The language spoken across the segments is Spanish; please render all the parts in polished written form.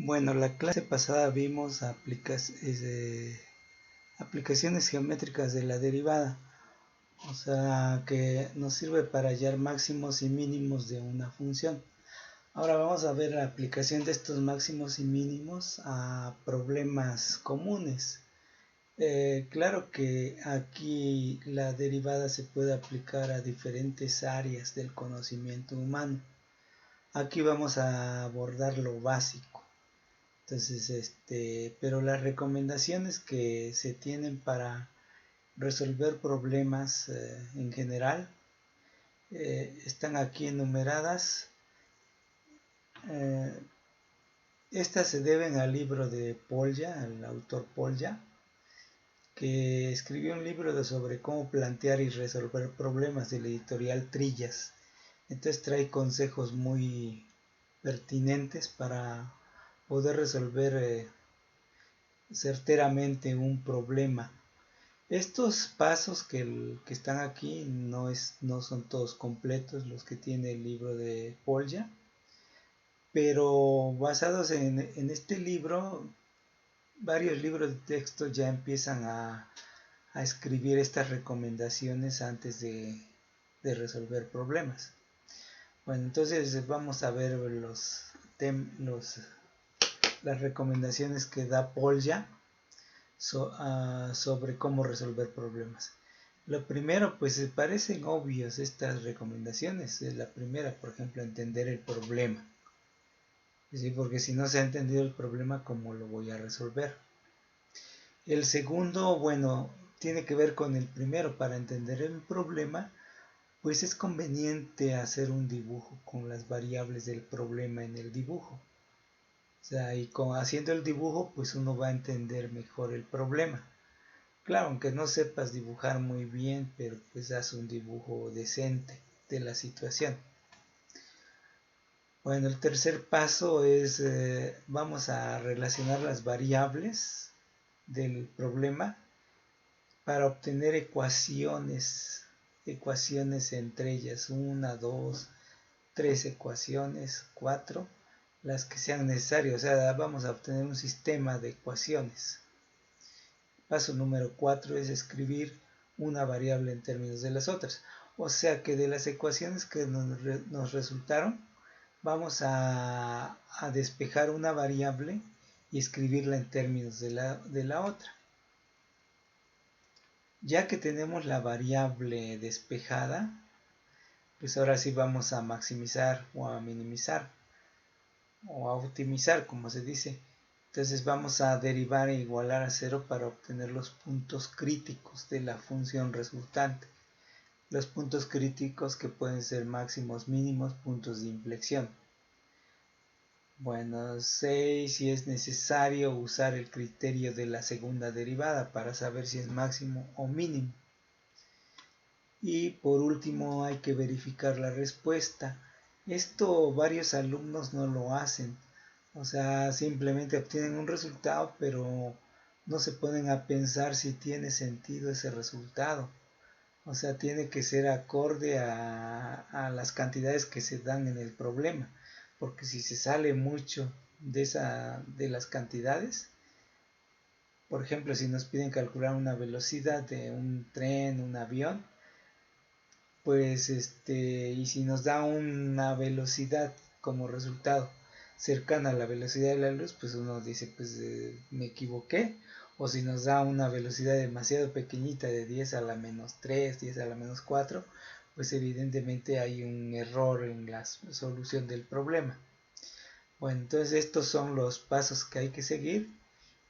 Bueno, la clase pasada vimos aplicaciones geométricas de la derivada, o sea que nos sirve para hallar máximos y mínimos de una función. Ahora vamos a ver la aplicación de estos máximos y mínimos a problemas comunes. Claro que aquí la derivada se puede aplicar a diferentes áreas del conocimiento humano. Aquí vamos a abordar lo básico. Entonces, pero las recomendaciones que se tienen para resolver problemas en general están aquí enumeradas. Eh, Estas se deben al libro de Polya, al autor Polya, que escribió un libro sobre cómo plantear y resolver problemas de la editorial Trillas. Entonces trae consejos muy pertinentes para poder resolver certeramente un problema. Estos pasos que están aquí no son todos completos los que tiene el libro de Polya, pero basados en este libro, varios libros de texto ya empiezan a escribir estas recomendaciones antes de resolver problemas. Bueno, entonces vamos a ver las recomendaciones que da Polya sobre cómo resolver problemas. Lo primero, pues parecen obvios estas recomendaciones. La primera, por ejemplo, entender el problema. ¿Sí? Porque si no se ha entendido el problema, ¿cómo lo voy a resolver? El segundo, bueno, tiene que ver con el primero. Para entender el problema, pues es conveniente hacer un dibujo con las variables del problema en el dibujo. O sea, y haciendo el dibujo, pues uno va a entender mejor el problema. Claro, aunque no sepas dibujar muy bien, pero pues haz un dibujo decente de la situación. Bueno, el tercer paso es, vamos a relacionar las variables del problema para obtener ecuaciones entre ellas, una, dos, tres ecuaciones, cuatro, las que sean necesarias. O sea, vamos a obtener un sistema de ecuaciones. Paso número 4 es escribir una variable en términos de las otras. O sea que de las ecuaciones que nos resultaron, vamos a despejar una variable y escribirla en términos de la otra. Ya que tenemos la variable despejada, pues ahora sí vamos a maximizar o a minimizar o a optimizar, como se dice. Entonces vamos a derivar e igualar a cero para obtener los puntos críticos de la función resultante. Los puntos críticos que pueden ser máximos, mínimos, puntos de inflexión. Bueno, 6 si es necesario usar el criterio de la segunda derivada para saber si es máximo o mínimo. Y por último hay que verificar la respuesta. Esto varios alumnos no lo hacen. O sea, simplemente obtienen un resultado, pero no se ponen a pensar si tiene sentido ese resultado. O sea, tiene que ser acorde a las cantidades que se dan en el problema. Porque si se sale mucho de las cantidades, por ejemplo, si nos piden calcular una velocidad de un tren, un avión, pues y si nos da una velocidad como resultado cercana a la velocidad de la luz, pues uno dice, pues me equivoqué. O si nos da una velocidad demasiado pequeñita de 10 a la menos 3, 10 a la menos 4, pues evidentemente hay un error en la solución del problema. Bueno, entonces estos son los pasos que hay que seguir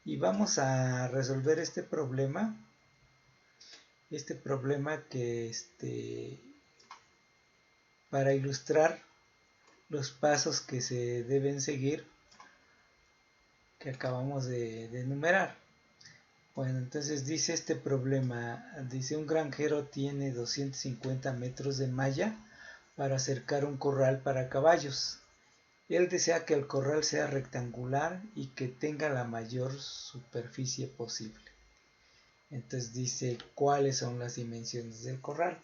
y vamos a resolver este problema que para ilustrar los pasos que se deben seguir que acabamos de enumerar. Bueno, entonces dice este problema, dice un granjero tiene 250 metros de malla para acercar un corral para caballos. Él desea que el corral sea rectangular y que tenga la mayor superficie posible. Entonces dice cuáles son las dimensiones del corral.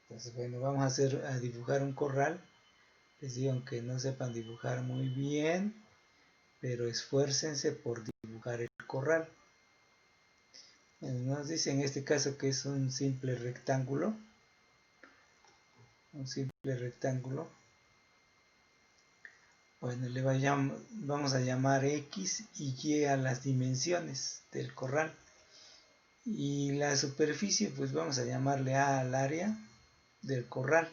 Entonces bueno, vamos a dibujar un corral. Les digo, aunque no sepan dibujar muy bien, pero esfuércense por dibujar el corral. Nos dice en este caso que es un simple rectángulo. Bueno, vamos a llamar X y Y a las dimensiones del corral. Y la superficie, pues vamos a llamarle A al área del corral.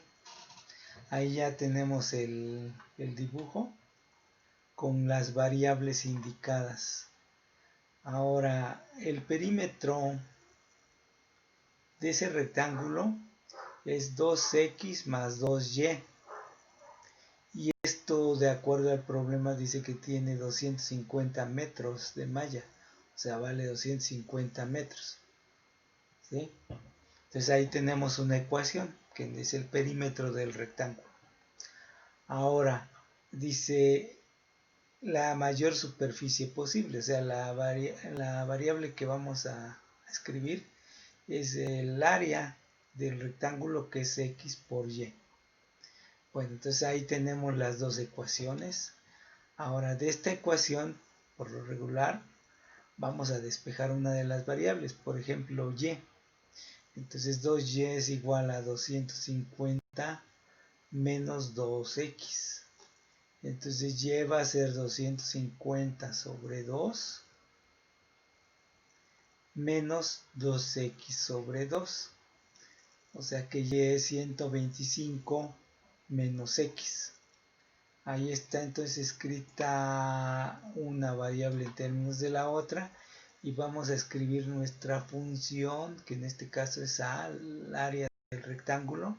Ahí ya tenemos el dibujo con las variables indicadas. Ahora, el perímetro de ese rectángulo es 2x más 2y. Y esto, de acuerdo al problema, dice que tiene 250 metros de malla. O sea, vale 250 metros. ¿Sí? Entonces ahí tenemos una ecuación, que es el perímetro del rectángulo. Ahora, dice la mayor superficie posible. O sea, la variable que vamos a escribir es el área del rectángulo, que es x por y. Bueno, entonces ahí tenemos las dos ecuaciones. Ahora, de esta ecuación, por lo regular, vamos a despejar una de las variables, por ejemplo, y. Entonces 2y es igual a 250 menos 2x. Entonces y va a ser 250 sobre 2 menos 2x sobre 2. O sea que y es 125 menos x. Ahí está entonces escrita una variable en términos de la otra. Y vamos a escribir nuestra función, que en este caso es A, el área del rectángulo,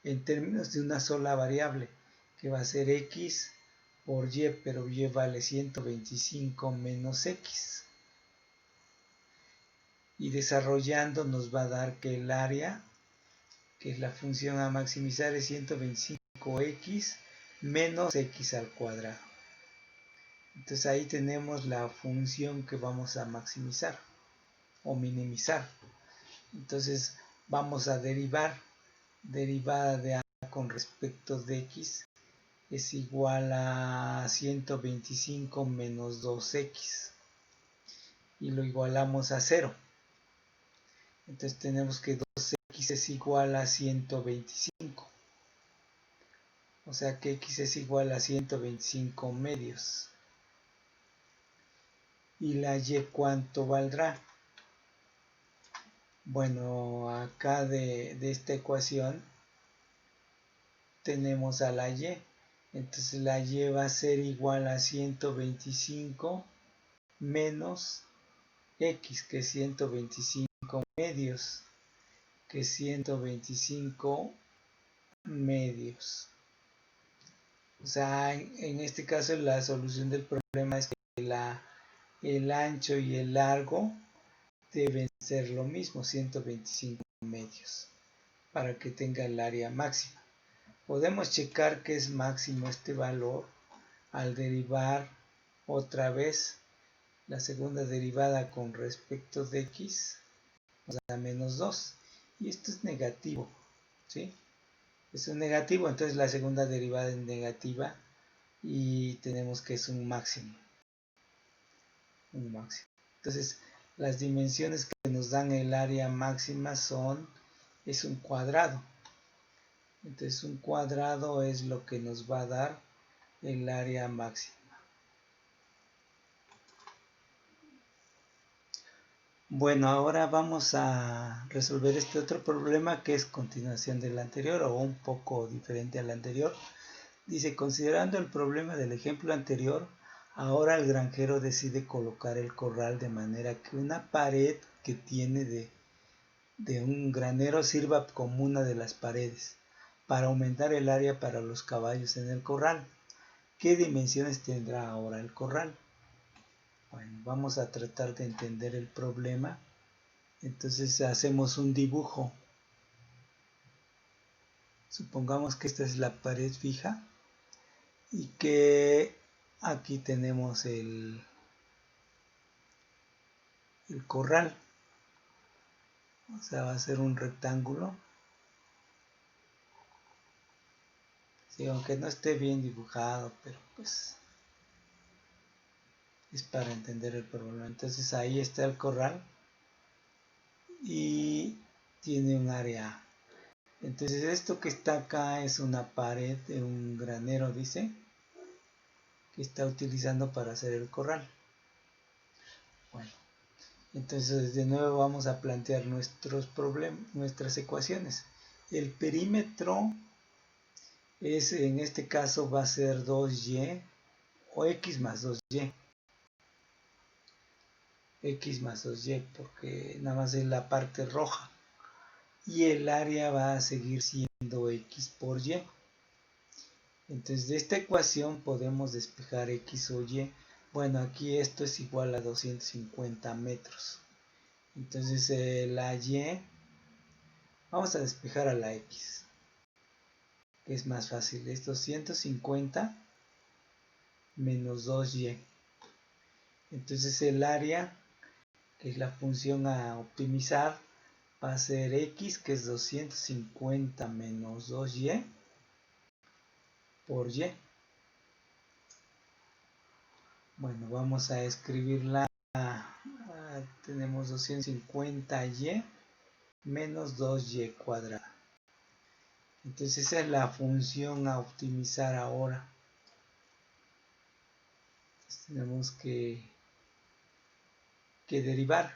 en términos de una sola variable, que va a ser x por y, pero y vale 125 menos x. Y desarrollando nos va a dar que el área, que es la función a maximizar, es 125x menos x al cuadrado. Entonces ahí tenemos la función que vamos a maximizar o minimizar. Entonces vamos a derivar. Derivada de a con respecto de x es igual a 125 menos 2x. Y lo igualamos a 0. Entonces tenemos que 2x es igual a 125. O sea que x es igual a 125 medios. ¿Y la y cuánto valdrá? Bueno, acá de esta ecuación tenemos a la y. Entonces la y va a ser igual a 125 menos x, que es 125 medios, que es 125 medios. O sea, en este caso la solución del problema es que el ancho y el largo deben ser lo mismo, 125 medios, para que tenga el área máxima. Podemos checar que es máximo este valor al derivar otra vez la segunda derivada con respecto de x, nos da menos 2. Y esto es negativo, ¿sí? Es un negativo, entonces la segunda derivada es negativa y tenemos que es un máximo. Entonces, las dimensiones que nos dan el área máxima es un cuadrado. Entonces, un cuadrado es lo que nos va a dar el área máxima. Bueno, ahora vamos a resolver este otro problema, que es continuación del anterior o un poco diferente al anterior. Dice, considerando el problema del ejemplo anterior, ahora el granjero decide colocar el corral de manera que una pared que tiene de un granero sirva como una de las paredes para aumentar el área para los caballos en el corral. ¿Qué dimensiones tendrá ahora el corral? Bueno, vamos a tratar de entender el problema. Entonces hacemos un dibujo. Supongamos que esta es la pared fija y que aquí tenemos el corral. O sea, va a ser un rectángulo. Sí, aunque no esté bien dibujado, pero pues Es para entender el problema. Entonces ahí está el corral y tiene un área. Entonces esto que está acá es una pared de un granero, dice, que está utilizando para hacer el corral. Bueno, entonces de nuevo vamos a plantear nuestros problemas, nuestras ecuaciones. El perímetro es, en este caso va a ser 2y o x más 2y. X más 2y porque nada más es la parte roja. Y el área va a seguir siendo x por y. Entonces de esta ecuación podemos despejar x o y. Bueno, aquí esto es igual a 250 metros. Entonces la y, vamos a despejar a la x, que es más fácil. Es 250 menos 2y. Entonces el área, que es la función a optimizar, va a ser x, que es 250 menos 2y por y. Bueno, vamos a escribirla. Tenemos 250y menos 2y cuadrada. Entonces esa es la función a optimizar ahora. Entonces tenemos que derivar.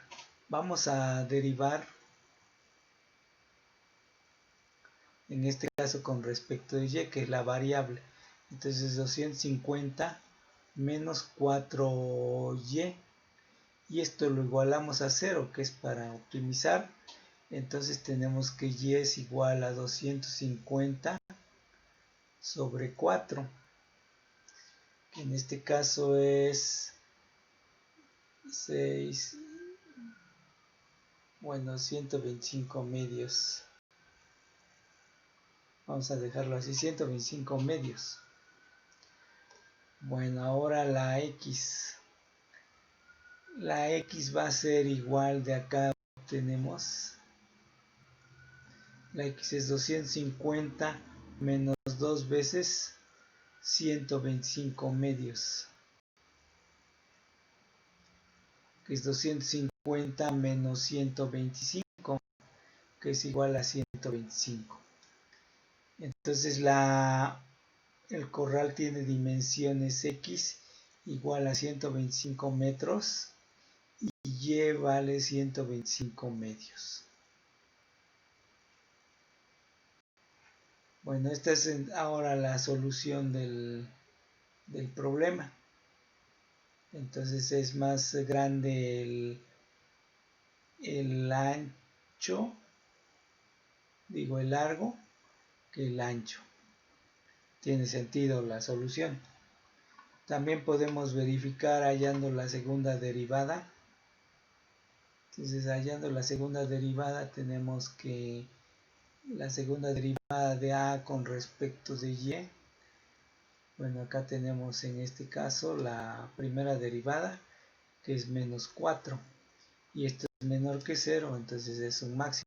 Vamos a derivar en este caso con respecto de y, que es la variable. Entonces 250 menos 4y, y esto lo igualamos a 0, que es para optimizar. Entonces tenemos que y es igual a 250 sobre 4, que en este caso es 6, bueno, 125 medios. Vamos a dejarlo así, 125 medios. Bueno, ahora la x. La x va a ser igual, de acá tenemos, la x es 250 menos 2 veces 125 medios, que es 250 menos 125, que es igual a 125. Entonces el corral tiene dimensiones x igual a 125 metros y y vale 125 medios. Bueno, esta es ahora la solución del problema. Entonces es más grande el ancho, digo el largo, que el ancho. Tiene sentido la solución. También podemos verificar hallando la segunda derivada. Entonces hallando la segunda derivada tenemos que la segunda derivada de a con respecto de y. Bueno, acá tenemos en este caso la primera derivada, que es menos 4. Y esto es menor que 0, entonces es un máximo.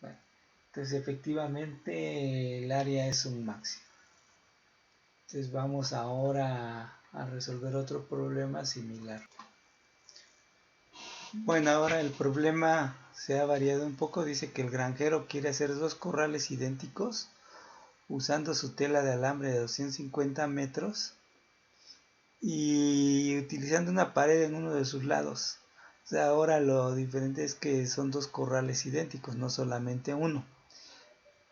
Bueno, entonces efectivamente el área es un máximo. Entonces vamos ahora a resolver otro problema similar. Bueno, ahora el problema se ha variado un poco. Dice que el granjero quiere hacer 2 corrales idénticos usando su tela de alambre de 250 metros y utilizando una pared en uno de sus lados. O sea, ahora lo diferente es que son 2 corrales idénticos, no solamente uno.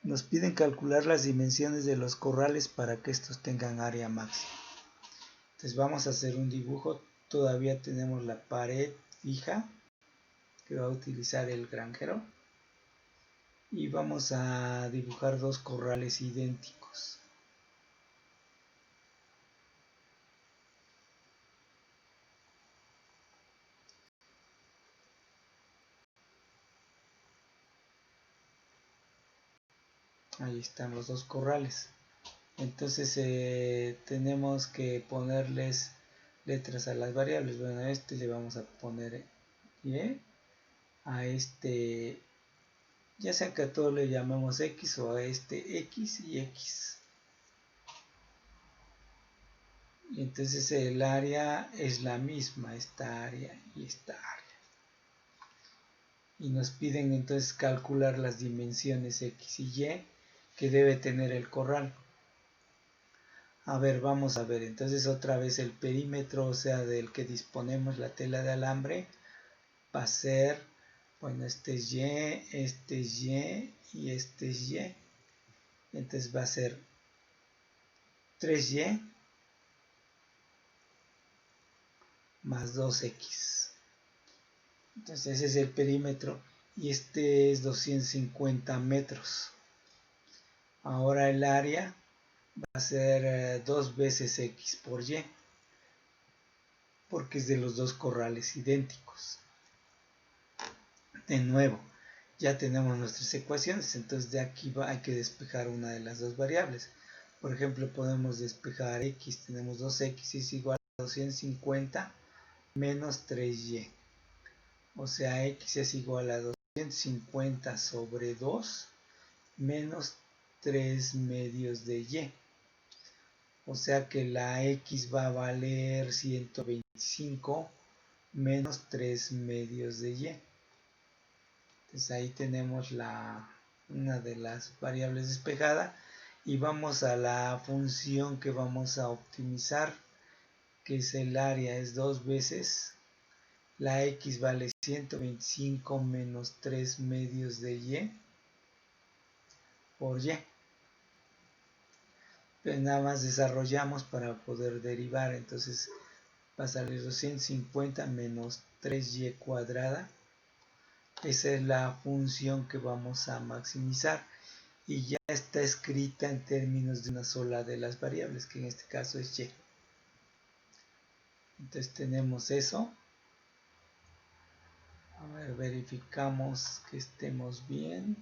Nos piden calcular las dimensiones de los corrales para que estos tengan área máxima. Entonces vamos a hacer un dibujo. Todavía tenemos la pared fija que va a utilizar el granjero. Y vamos a dibujar 2 corrales idénticos. Ahí están los 2 corrales. Entonces tenemos que ponerles letras a las variables. Bueno, a este le vamos a poner y, a este, ya sea que a todo le llamemos x, o a este x y x. Y entonces el área es la misma, esta área y esta área. Y nos piden entonces calcular las dimensiones X y Y que debe tener el corral. A ver, vamos a ver, entonces otra vez el perímetro, o sea, del que disponemos la tela de alambre, va a ser, bueno, este es Y y este es Y. Entonces va a ser 3Y más 2X. Entonces ese es el perímetro y este es 250 metros. Ahora el área va a ser 2 veces X por Y, porque es de los dos corrales idénticos. De nuevo, ya tenemos nuestras ecuaciones, entonces de aquí hay que despejar una de las dos variables. Por ejemplo, podemos despejar X, tenemos 2X es igual a 250 menos 3Y. O sea, X es igual a 250 sobre 2 menos 3 medios de Y. O sea que la X va a valer 125 menos 3 medios de Y. Entonces ahí tenemos una de las variables despejada y vamos a la función que vamos a optimizar, que es el área, es 2 veces. La X vale 125 menos 3 medios de Y por Y. Pues nada más desarrollamos para poder derivar, entonces va a salir 250 menos 3y cuadrada. Esa es la función que vamos a maximizar y ya está escrita en términos de una sola de las variables, que en este caso es y. Entonces tenemos eso. A ver, verificamos que estemos bien.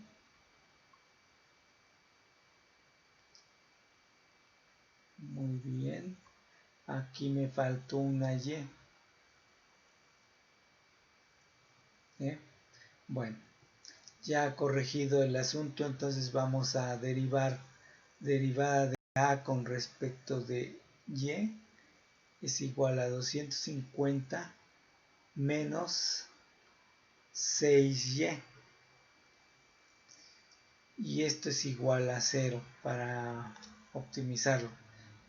Muy bien. Aquí me faltó una y. Bueno, ya corregido el asunto, entonces vamos a derivar derivada de A con respecto de Y es igual a 250 menos 6Y. Y esto es igual a 0 para optimizarlo.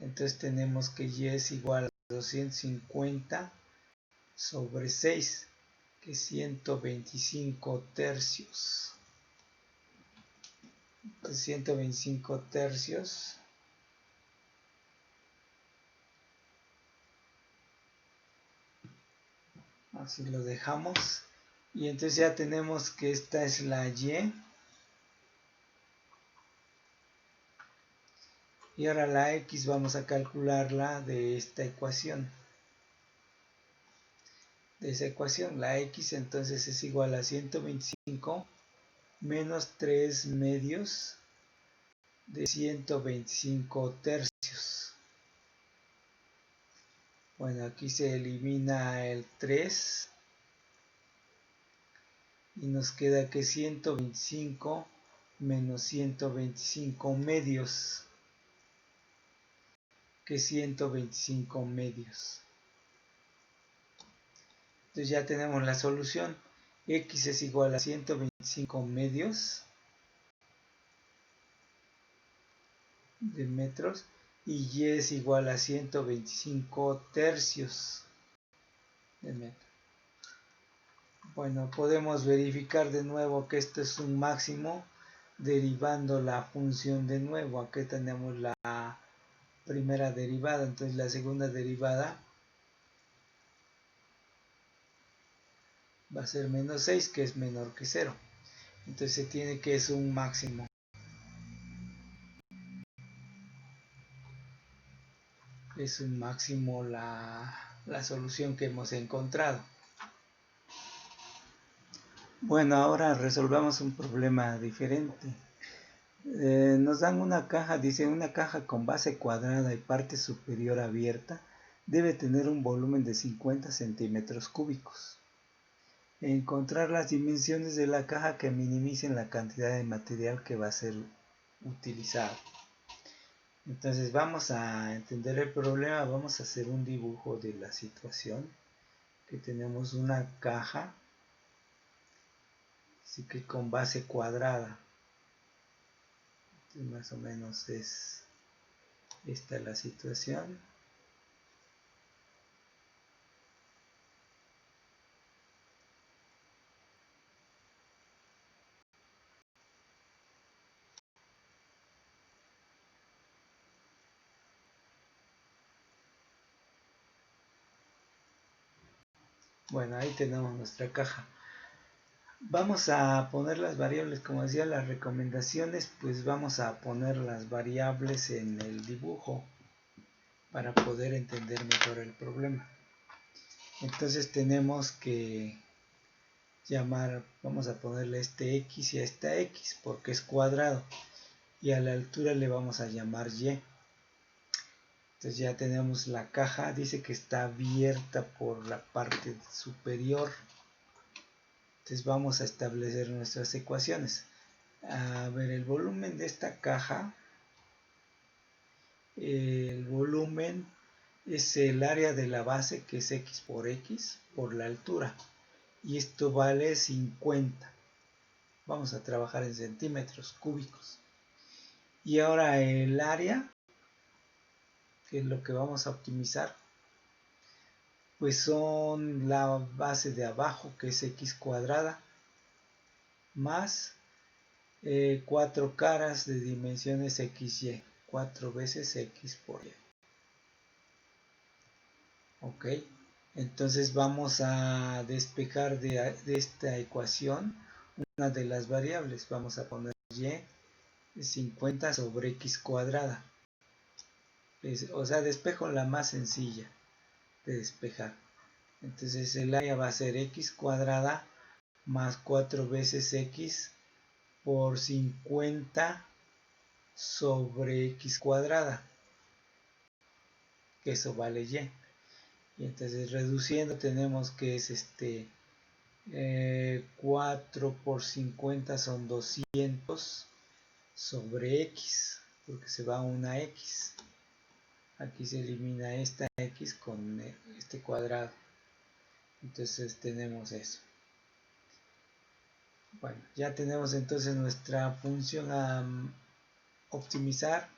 Entonces tenemos que Y es igual a 250 sobre 6, que es 125 tercios. 125 tercios así lo dejamos y entonces ya tenemos que esta es la y ahora la X vamos a calcularla de esta ecuación, de esa ecuación. La X entonces es igual a 125 menos 3 medios de 125 tercios. Bueno, aquí se elimina el 3 y nos queda que 125 menos 125 medios, que 125 medios. Entonces ya tenemos la solución. X es igual a 125 medios de metros y Y es igual a 125 tercios de metro. Bueno, podemos verificar de nuevo que esto es un máximo derivando la función de nuevo. Aquí tenemos la primera derivada, entonces la segunda derivada va a ser menos 6, que es menor que 0. Entonces se tiene que es un máximo. Es un máximo la solución que hemos encontrado. Bueno, ahora resolvamos un problema diferente. Nos dan una caja, dice una caja con base cuadrada y parte superior abierta debe tener un volumen de 50 centímetros cúbicos. Encontrar las dimensiones de la caja que minimicen la cantidad de material que va a ser utilizado. Entonces vamos a entender el problema, vamos a hacer un dibujo de la situación, que tenemos una caja, así que con base cuadrada. Entonces, más o menos es esta la situación. Bueno, ahí tenemos nuestra caja. Vamos a poner las variables, como decía, las recomendaciones, pues vamos a poner las variables en el dibujo para poder entender mejor el problema. Entonces tenemos que llamar, vamos a ponerle este x y a esta x porque es cuadrado, y a la altura le vamos a llamar y. Entonces ya tenemos la caja, dice que está abierta por la parte superior. Entonces vamos a establecer nuestras ecuaciones. A ver, el volumen de esta caja, el volumen es el área de la base, que es x por la altura, y esto vale 50. Vamos a trabajar en centímetros cúbicos. Y ahora el área, que es lo que vamos a optimizar, pues son la base de abajo, que es x cuadrada, más 4 caras de dimensiones xy, 4 veces x por y. Ok, entonces vamos a despejar de esta ecuación una de las variables. Vamos a poner y 50 sobre x cuadrada. O sea, despejo la más sencilla de despejar. Entonces el área va a ser x cuadrada más 4 veces x por 50 sobre x cuadrada, que eso vale y. Y entonces reduciendo tenemos que es 4 por 50 son 200 sobre x, porque se va una x. Aquí se elimina esta x con este cuadrado. Entonces tenemos eso. Bueno, ya tenemos entonces nuestra función a optimizar,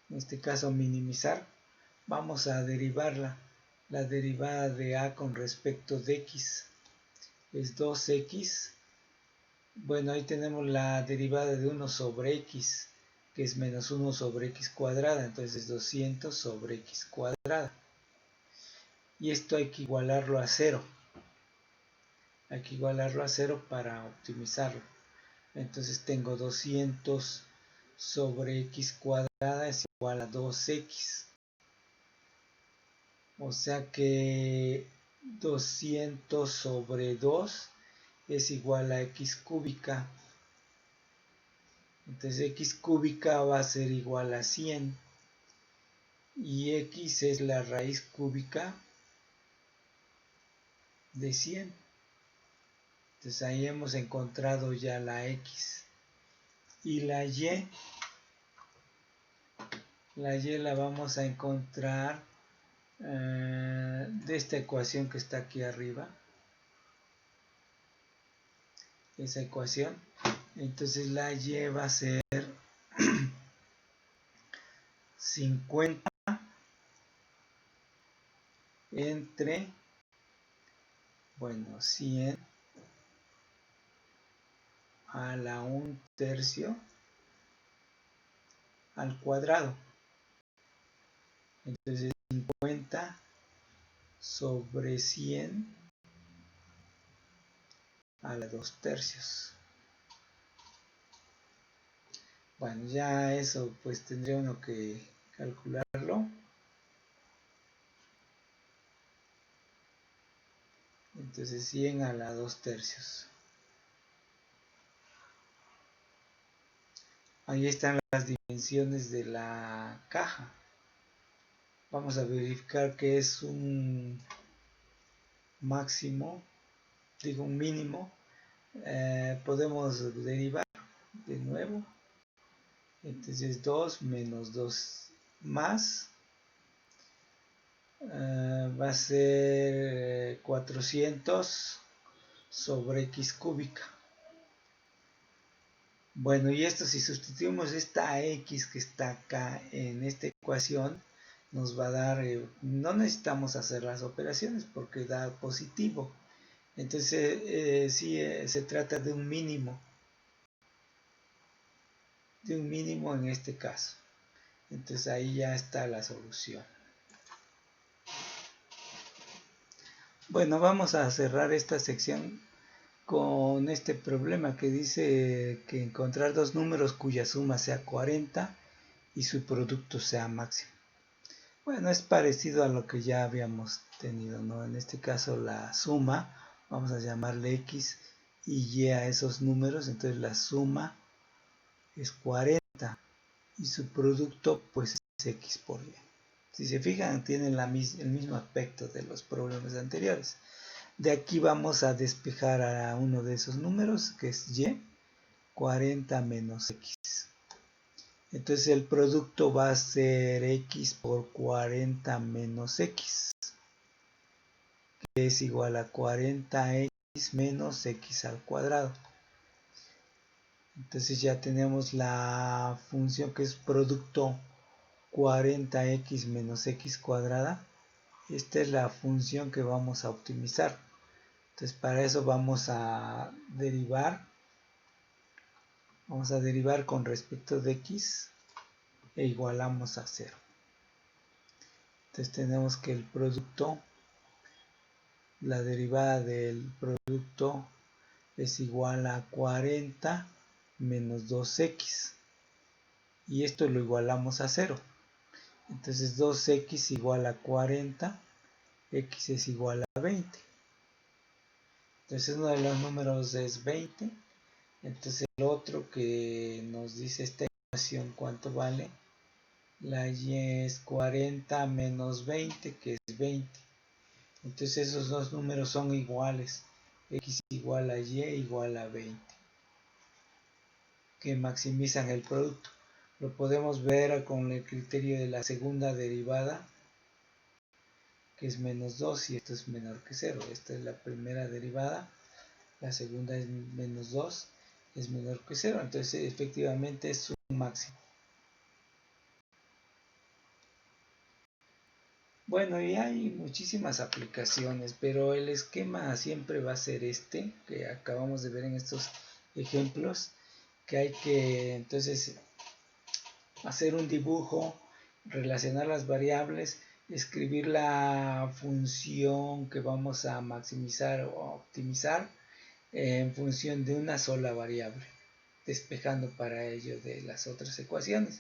en este caso minimizar. Vamos a derivarla. La derivada de a con respecto de x es 2x. Bueno, ahí tenemos la derivada de 1 sobre x, que es menos 1 sobre x cuadrada, entonces es 200 sobre x cuadrada. Y esto hay que igualarlo a 0. Hay que igualarlo a 0 para optimizarlo. Entonces tengo 200 sobre x cuadrada es igual a 2x. O sea que 200 sobre 2 es igual a x cúbica. Entonces x cúbica va a ser igual a 100. Y x es la raíz cúbica de 100. Entonces ahí hemos encontrado ya la x. Y la y la vamos a encontrar de esta ecuación que está aquí arriba. Esa ecuación. Entonces la y va a ser 50 entre, bueno, 100 a la 1/3 al cuadrado. Entonces 50 sobre 100 a la 2/3. Bueno, ya eso pues tendría uno que calcularlo. Entonces 100 a la 2/3. Ahí están las dimensiones de la caja. Vamos a verificar que es un máximo, digo un mínimo. Podemos derivar de nuevo. Entonces 2 menos 2 más va a ser 400 sobre x cúbica. Bueno, y esto, si sustituimos esta x que está acá en esta ecuación, nos va a dar, no necesitamos hacer las operaciones porque da positivo. Entonces sí, se trata de un mínimo en este caso. Entonces ahí ya está la solución. Bueno, vamos a cerrar esta sección con este problema que dice que encontrar dos números cuya suma sea 40 y su producto sea máximo. Bueno, es parecido a lo que ya habíamos tenido, ¿no? En este caso la suma, vamos a llamarle x y y a esos números, entonces la suma es 40 y su producto pues es x por y. Si se fijan, tienen el mismo aspecto de los problemas anteriores. De aquí vamos a despejar a uno de esos números, que es y, 40 menos x. Entonces el producto va a ser x por 40 menos x, que es igual a 40x menos x al cuadrado. Entonces ya tenemos la función que es producto 40x menos x cuadrada. Esta es la función que vamos a optimizar. Entonces para eso vamos a derivar con respecto de x e igualamos a 0. Entonces tenemos que el producto, la derivada del producto es igual a 40 menos 2x. Y esto lo igualamos a 0. Entonces 2x igual a 40, x es igual a 20. Entonces uno de los números es 20. Entonces el otro que nos dice esta ecuación cuánto vale, la y es 40 menos 20, que es 20. Entonces esos dos números son iguales, x igual a y igual a 20, que maximizan el producto. Lo podemos ver con el criterio de la segunda derivada, que es menos 2 y esto es menor que 0. Esta es la primera derivada, la segunda es menos 2, es menor que 0. Entonces efectivamente es un máximo. Bueno, y hay muchísimas aplicaciones, pero el esquema siempre va a ser este, que acabamos de ver en estos ejemplos, que hay que entonces hacer un dibujo, relacionar las variables, escribir la función que vamos a maximizar o optimizar en función de una sola variable, despejando para ello de las otras ecuaciones.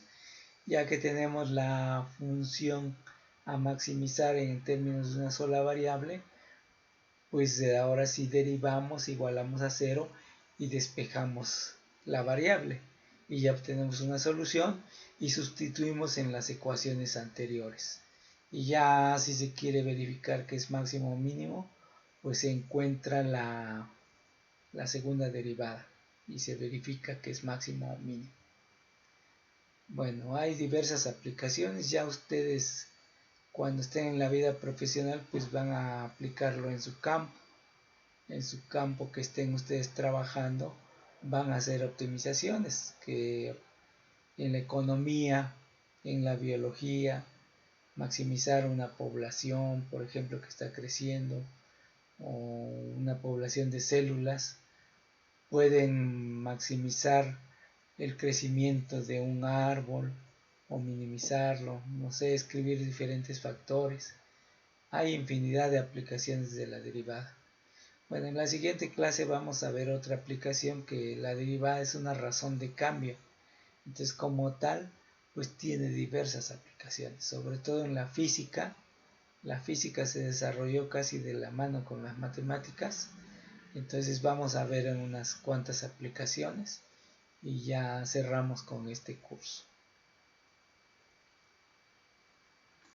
Ya que tenemos la función a maximizar en términos de una sola variable, pues ahora sí derivamos, igualamos a 0 y despejamos la variable y ya obtenemos una solución y sustituimos en las ecuaciones anteriores. Y ya si se quiere verificar que es máximo o mínimo, pues se encuentra la segunda derivada y se verifica que es máximo o mínimo. Bueno, hay diversas aplicaciones, ya ustedes cuando estén en la vida profesional pues van a aplicarlo en su campo que estén ustedes trabajando, van a hacer optimizaciones que en la economía, en la biología, maximizar una población, por ejemplo, que está creciendo, o una población de células, pueden maximizar el crecimiento de un árbol o minimizarlo, no sé, escribir diferentes factores. Hay infinidad de aplicaciones de la derivada. Bueno, en la siguiente clase vamos a ver otra aplicación que la derivada es una razón de cambio. Entonces, como tal, pues tiene diversas aplicaciones, sobre todo en la física. La física se desarrolló casi de la mano con las matemáticas. Entonces vamos a ver en unas cuantas aplicaciones y ya cerramos con este curso.